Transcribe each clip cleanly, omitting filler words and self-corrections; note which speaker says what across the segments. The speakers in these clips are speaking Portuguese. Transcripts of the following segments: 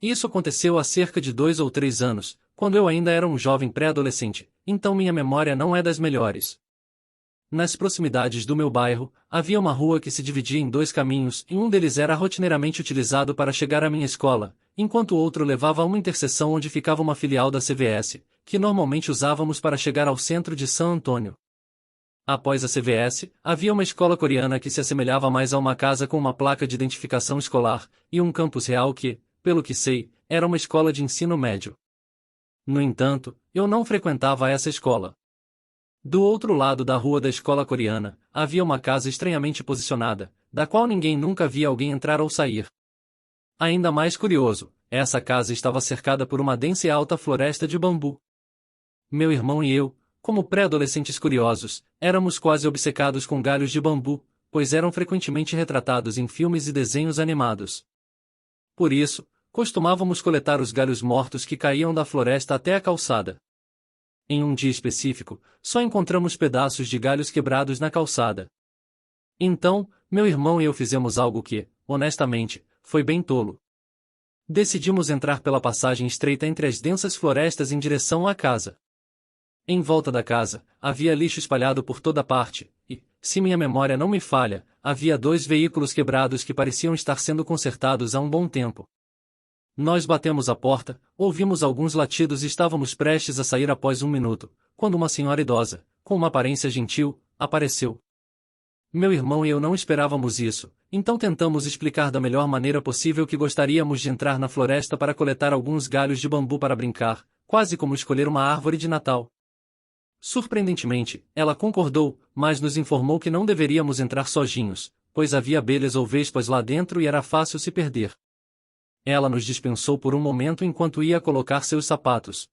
Speaker 1: Isso aconteceu há cerca de 2 ou 3 anos, quando eu ainda era um jovem pré-adolescente, então minha memória não é das melhores. Nas proximidades do meu bairro, havia uma rua que se dividia em dois caminhos e um deles era rotineiramente utilizado para chegar à minha escola, enquanto o outro levava a uma interseção onde ficava uma filial da CVS, que normalmente usávamos para chegar ao centro de San Antônio. Após a CVS, havia uma escola coreana que se assemelhava mais a uma casa com uma placa de identificação escolar, e um campus real que, pelo que sei, era uma escola de ensino médio. No entanto, eu não frequentava essa escola. Do outro lado da rua da escola coreana, havia uma casa estranhamente posicionada, da qual ninguém nunca via alguém entrar ou sair. Ainda mais curioso, essa casa estava cercada por uma densa e alta floresta de bambu. Meu irmão e eu, como pré-adolescentes curiosos, éramos quase obcecados com galhos de bambu, pois eram frequentemente retratados em filmes e desenhos animados. Por isso, costumávamos coletar os galhos mortos que caíam da floresta até a calçada. Em um dia específico, só encontramos pedaços de galhos quebrados na calçada. Então, meu irmão e eu fizemos algo que, honestamente, foi bem tolo. Decidimos entrar pela passagem estreita entre as densas florestas em direção à casa. Em volta da casa, havia lixo espalhado por toda parte, e, se minha memória não me falha, havia 2 veículos quebrados que pareciam estar sendo consertados há um bom tempo. Nós batemos a porta, ouvimos alguns latidos e estávamos prestes a sair após 1 minuto, quando uma senhora idosa, com uma aparência gentil, apareceu. Meu irmão e eu não esperávamos isso, então tentamos explicar da melhor maneira possível que gostaríamos de entrar na floresta para coletar alguns galhos de bambu para brincar, quase como escolher uma árvore de Natal. Surpreendentemente, ela concordou, mas nos informou que não deveríamos entrar sozinhos, pois havia abelhas ou vespas lá dentro e era fácil se perder. Ela nos dispensou por um momento enquanto ia colocar seus sapatos.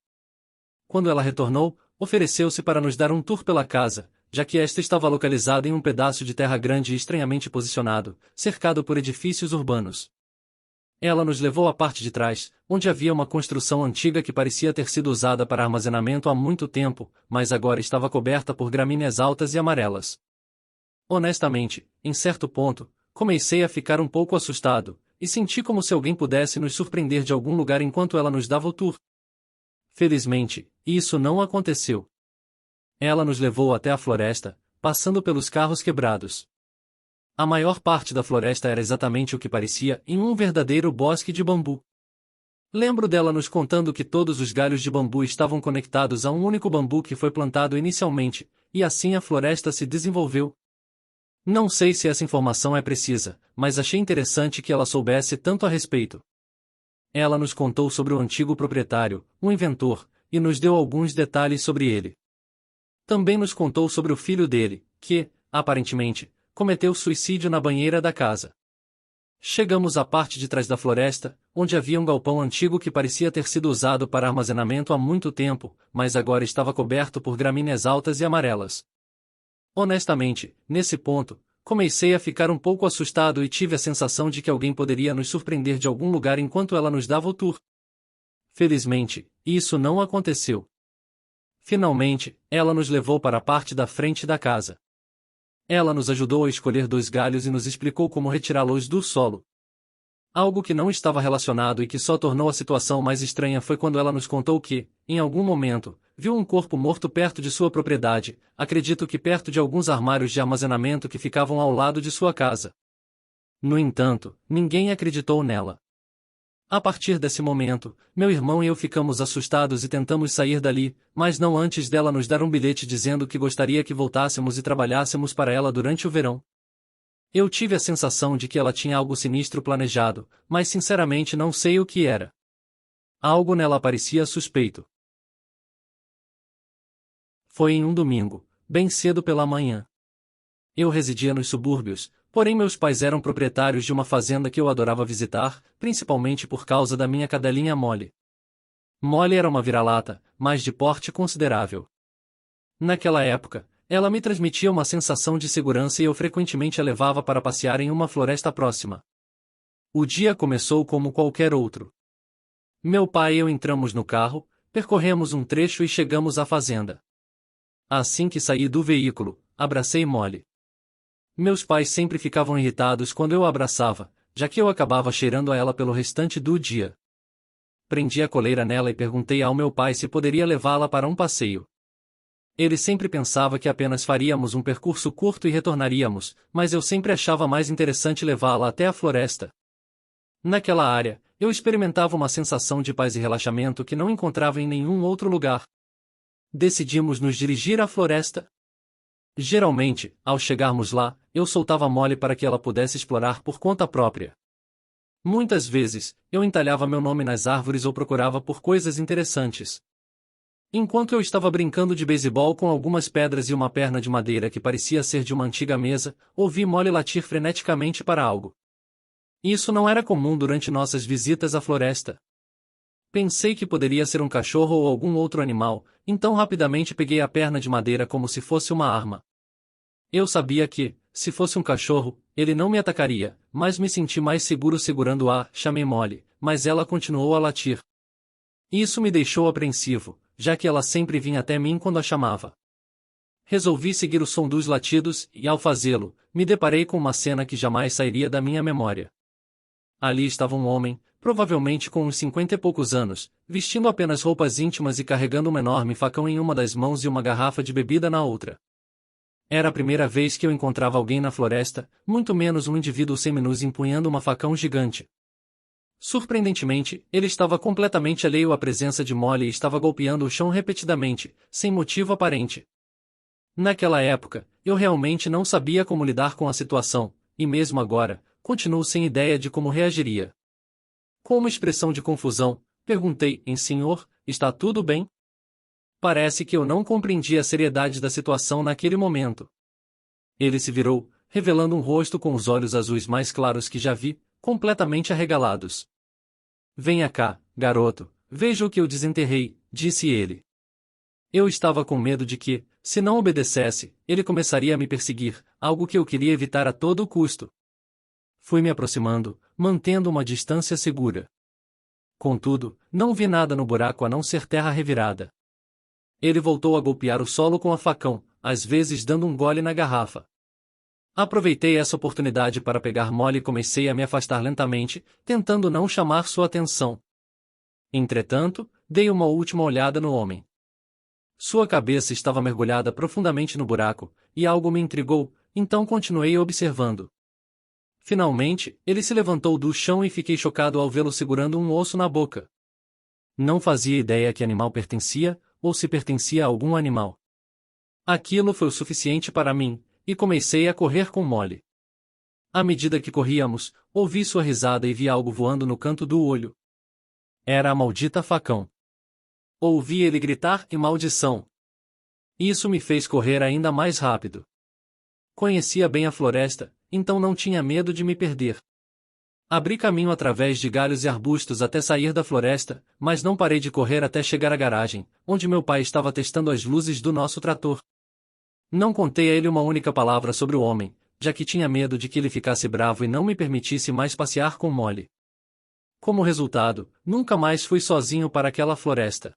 Speaker 1: Quando ela retornou, ofereceu-se para nos dar um tour pela casa, já que esta estava localizada em um pedaço de terra grande e estranhamente posicionado, cercado por edifícios urbanos. Ela nos levou à parte de trás, onde havia uma construção antiga que parecia ter sido usada para armazenamento há muito tempo, mas agora estava coberta por gramíneas altas e amarelas. Honestamente, em certo ponto, comecei a ficar um pouco assustado, e senti como se alguém pudesse nos surpreender de algum lugar enquanto ela nos dava o tour. Felizmente, isso não aconteceu. Ela nos levou até a floresta, passando pelos carros quebrados. A maior parte da floresta era exatamente o que parecia em um verdadeiro bosque de bambu. Lembro dela nos contando que todos os galhos de bambu estavam conectados a um único bambu que foi plantado inicialmente, e assim a floresta se desenvolveu. Não sei se essa informação é precisa, mas achei interessante que ela soubesse tanto a respeito. Ela nos contou sobre o antigo proprietário, um inventor, e nos deu alguns detalhes sobre ele. Também nos contou sobre o filho dele, que, aparentemente, cometeu suicídio na banheira da casa. Chegamos à parte de trás da floresta, onde havia um galpão antigo que parecia ter sido usado para armazenamento há muito tempo, mas agora estava coberto por gramíneas altas e amarelas. Honestamente, nesse ponto, comecei a ficar um pouco assustado e tive a sensação de que alguém poderia nos surpreender de algum lugar enquanto ela nos dava o tour. Felizmente, isso não aconteceu. Finalmente, ela nos levou para a parte da frente da casa. Ela nos ajudou a escolher 2 galhos e nos explicou como retirá-los do solo. Algo que não estava relacionado e que só tornou a situação mais estranha foi quando ela nos contou que, em algum momento, viu um corpo morto perto de sua propriedade, acredito que perto de alguns armários de armazenamento que ficavam ao lado de sua casa. No entanto, ninguém acreditou nela. A partir desse momento, meu irmão e eu ficamos assustados e tentamos sair dali, mas não antes dela nos dar um bilhete dizendo que gostaria que voltássemos e trabalhássemos para ela durante o verão. Eu tive a sensação de que ela tinha algo sinistro planejado, mas sinceramente não sei o que era. Algo nela parecia suspeito. Foi em um domingo, bem cedo pela manhã. Eu residia nos subúrbios, porém meus pais eram proprietários de uma fazenda que eu adorava visitar, principalmente por causa da minha cadelinha Molly. Molly era uma vira-lata, mas de porte considerável. Naquela época, ela me transmitia uma sensação de segurança e eu frequentemente a levava para passear em uma floresta próxima. O dia começou como qualquer outro. Meu pai e eu entramos no carro, percorremos um trecho e chegamos à fazenda. Assim que saí do veículo, abracei Molly. Meus pais sempre ficavam irritados quando eu a abraçava, já que eu acabava cheirando a ela pelo restante do dia. prendi a coleira nela e perguntei ao meu pai se poderia levá-la para um passeio. Ele sempre pensava que apenas faríamos um percurso curto e retornaríamos, mas eu sempre achava mais interessante levá-la até a floresta. Naquela área, eu experimentava uma sensação de paz e relaxamento que não encontrava em nenhum outro lugar. Decidimos nos dirigir à floresta. Geralmente, ao chegarmos lá, eu soltava Molly para que ela pudesse explorar por conta própria. Muitas vezes, eu entalhava meu nome nas árvores ou procurava por coisas interessantes. Enquanto eu estava brincando de beisebol com algumas pedras e uma perna de madeira que parecia ser de uma antiga mesa, ouvi Molly latir freneticamente para algo. Isso não era comum durante nossas visitas à floresta. Pensei que poderia ser um cachorro ou algum outro animal, então rapidamente peguei a perna de madeira como se fosse uma arma. Eu sabia que, se fosse um cachorro, ele não me atacaria, mas me senti mais seguro segurando-a, chamei Molly, mas ela continuou a latir. Isso me deixou apreensivo, já que ela sempre vinha até mim quando a chamava. Resolvi seguir o som dos latidos e, ao fazê-lo, me deparei com uma cena que jamais sairia da minha memória. Ali estava um homem, provavelmente com uns 50 e poucos anos, vestindo apenas roupas íntimas e carregando um enorme facão em uma das mãos e uma garrafa de bebida na outra. Era a primeira vez que eu encontrava alguém na floresta, muito menos um indivíduo seminus empunhando um facão gigante. Surpreendentemente, ele estava completamente alheio à presença de Molly e estava golpeando o chão repetidamente, sem motivo aparente. Naquela época, eu realmente não sabia como lidar com a situação, e mesmo agora, continuo sem ideia de como reagiria. Com uma expressão de confusão, perguntei: senhor, está tudo bem? Parece que eu não compreendi a seriedade da situação naquele momento. Ele se virou, revelando um rosto com os olhos azuis mais claros que já vi, completamente arregalados. Venha cá, garoto, veja o que eu desenterrei, disse ele. Eu estava com medo de que, se não obedecesse, ele começaria a me perseguir, algo que eu queria evitar a todo custo. Fui me aproximando, mantendo uma distância segura. Contudo, não vi nada no buraco a não ser terra revirada. Ele voltou a golpear o solo com a facão, às vezes dando um gole na garrafa. Aproveitei essa oportunidade para pegar Molly e comecei a me afastar lentamente, tentando não chamar sua atenção. Entretanto, dei uma última olhada no homem. Sua cabeça estava mergulhada profundamente no buraco, e algo me intrigou, então continuei observando. Finalmente, ele se levantou do chão e fiquei chocado ao vê-lo segurando um osso na boca. Não fazia ideia a que animal pertencia, ou se pertencia a algum animal. Aquilo foi o suficiente para mim, e comecei a correr com Molly. À medida que corríamos, ouvi sua risada e vi algo voando no canto do olho. Era a maldita facão. Ouvi ele gritar em maldição. Isso me fez correr ainda mais rápido. Conhecia bem a floresta, então não tinha medo de me perder. Abri caminho através de galhos e arbustos até sair da floresta, mas não parei de correr até chegar à garagem, onde meu pai estava testando as luzes do nosso trator. Não contei a ele uma única palavra sobre o homem, já que tinha medo de que ele ficasse bravo e não me permitisse mais passear com Molly. Como resultado, nunca mais fui sozinho para aquela floresta.